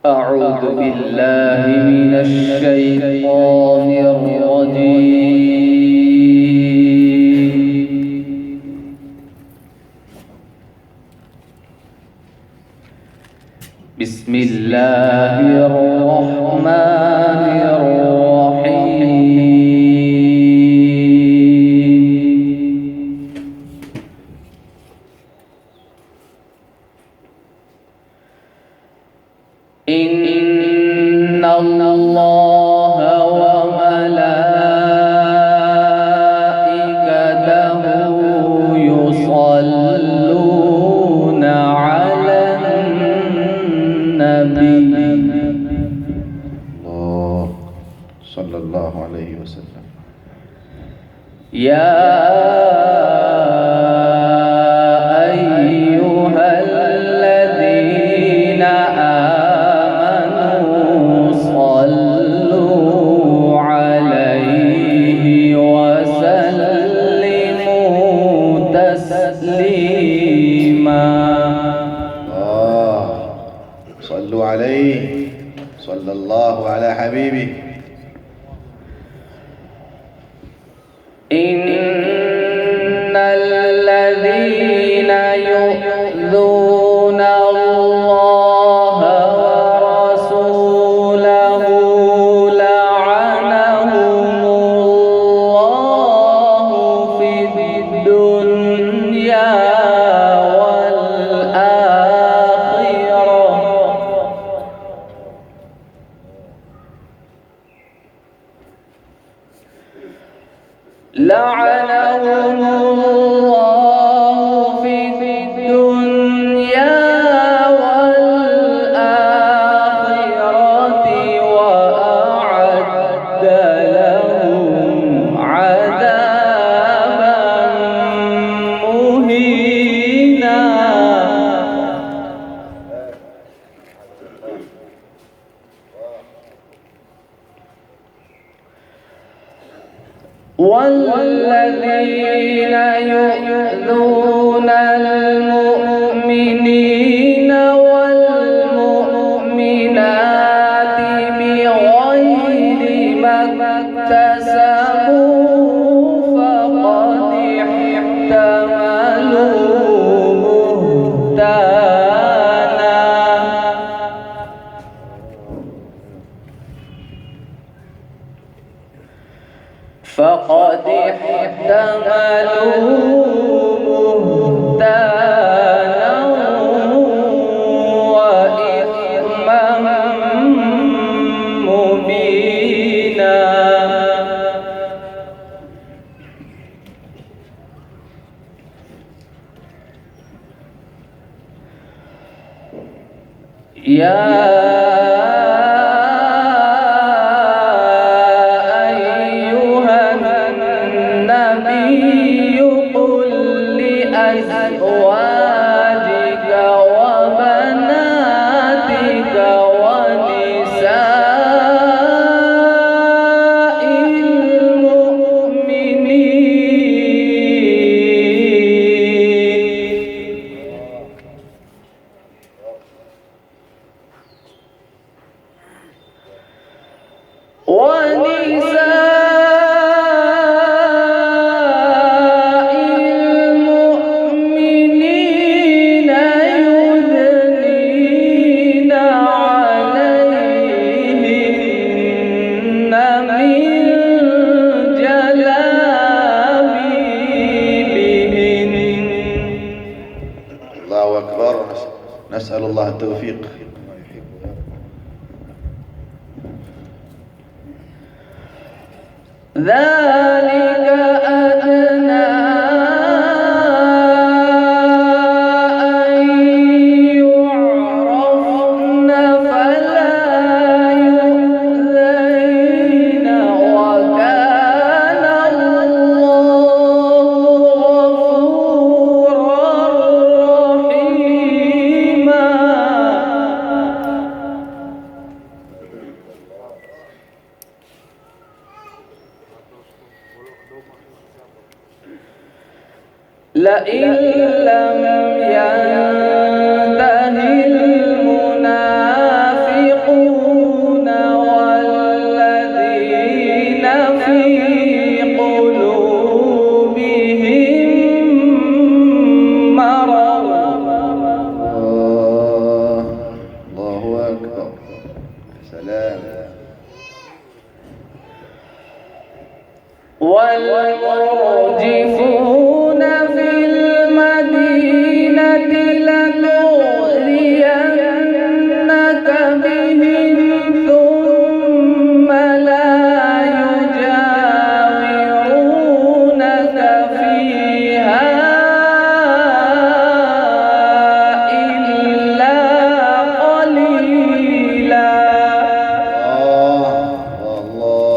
أعوذ بالله من الشيطان الرجيم. بسم الله الرحمن الرحيم. إن الله وملائكته يصلون على النبي. الله صلى الله عليه وسلم. يا أيها الذين آمنوا صلوا عليه وسلموا تسليما. صلوا عليه، صلى الله على حبيبه. إن الذين يؤذون الله ورسوله لعنهم الله في الدنيا والآخرة. لعنهم الله في الدنيا والآخرة وأعد لهم عذابا مهينا. والذين يؤذون المؤمنين والمؤمنات بغير ما اكتسبوا فقد احتملوا بهتانا. فقد احتملوا بهتانا وإثما مبينا. يا أزواجك وبناتك ونساء المؤمنين يدنين عليهن من جلابيبهن. الله أكبر. نسأل الله التوفيق. ذلك أدنى أن يعرفن فلا يؤذين وكان الله غفورا رحيما. لئن لم ينته المنافقون والمرجفون في المدينة لنغرينك بهم ثم لا يجاورونك فيها إلا قليلا. الله.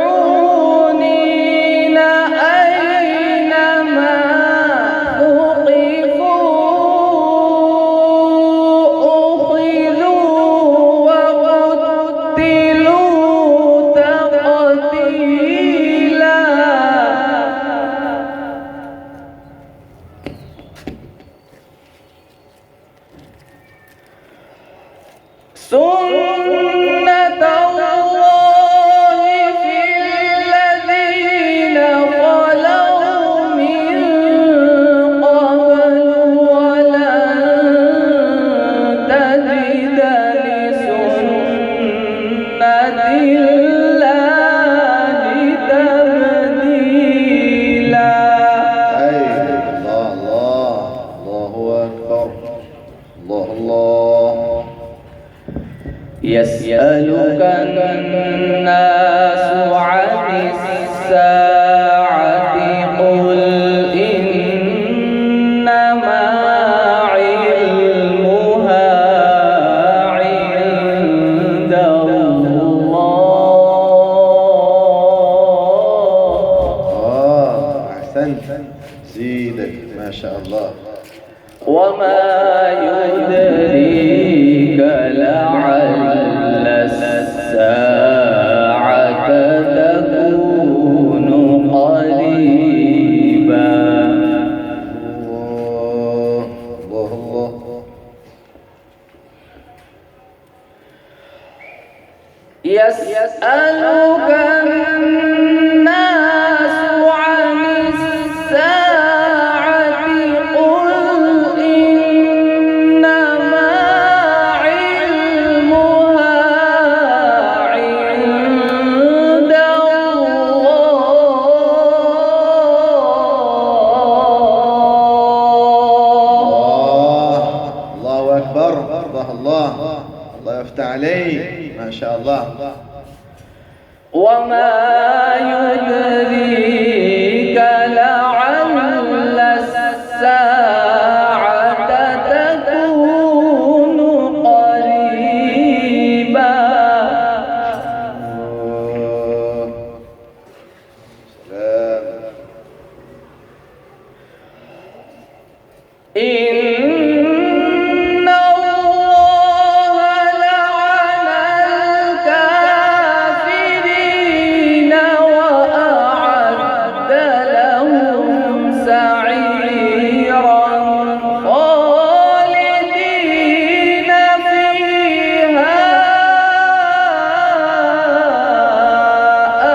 ملعونين أينما ثقفوا أخذوا وقتلوا تقتيلا. سنة الله في الذين خلوا من قبل ولن تجد لسنة الله تبديلا. أي الله الله. الله أكبر. الله الله. يسألك الناس عن الساعة قل إنما علمها عند الله. أحسنت. زيدك ما شاء الله. وما يدريك لعل الساعة تكون قريبا. الله الله الله. يسألك الناس عن الساعة قل إنما علمها عند الله. الله أكبر. الله الله. الله يفتح عليك ما شاء الله. وما يدريك لعل الساعة تكون قريبا. سلام. إن الله لعن الكافرين وأعد لهم سعيرا خالدين فيها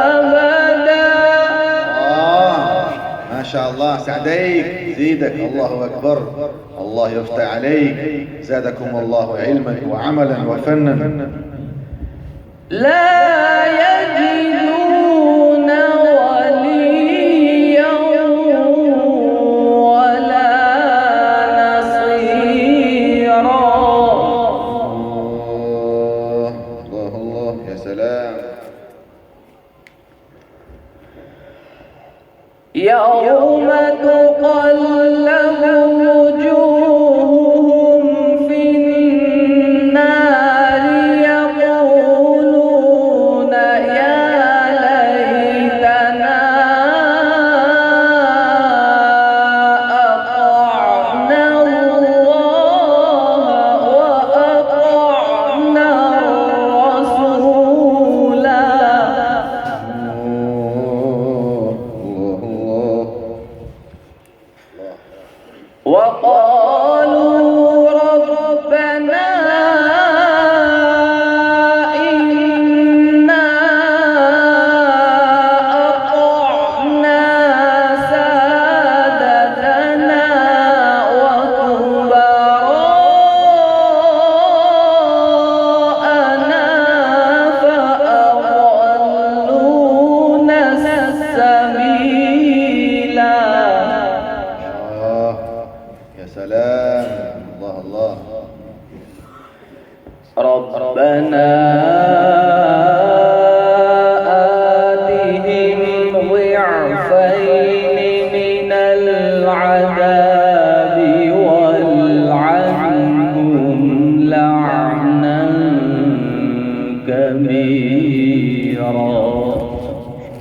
أبدا. ما شاء الله. سعديك. زيدك. الله أكبر. الله يفتح عليك. زادكم الله علما وعملا وفنا. لا يجدون وليا ولا نصيرا. الله الله الله. يا سلام. يوم تقلب وجوههم في النار يقولون يا ليتنا أطعنا الله وأطعنا الرسولا. الله الله.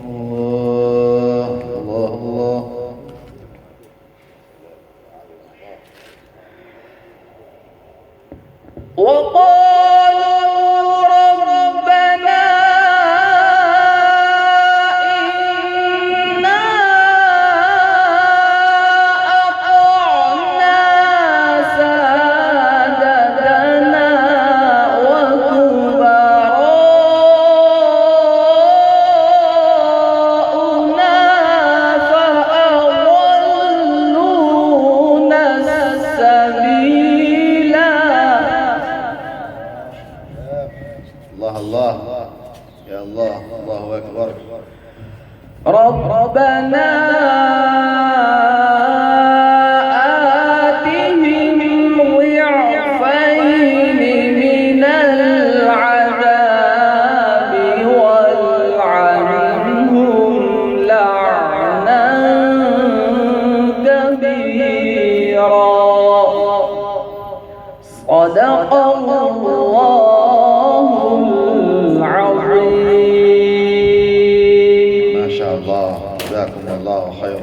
الله الله الله. وقالوا ربنا إنا أطعنا سادتنا وكبراءنا فأضلونا السبيل. الله الله يا الله. الله أكبر. ربنا آتهم ضعفين من العذاب والعنهم لعنا كبيرا. صدق الله العظيم. ما شاء الله. جزاكم الله خيرا.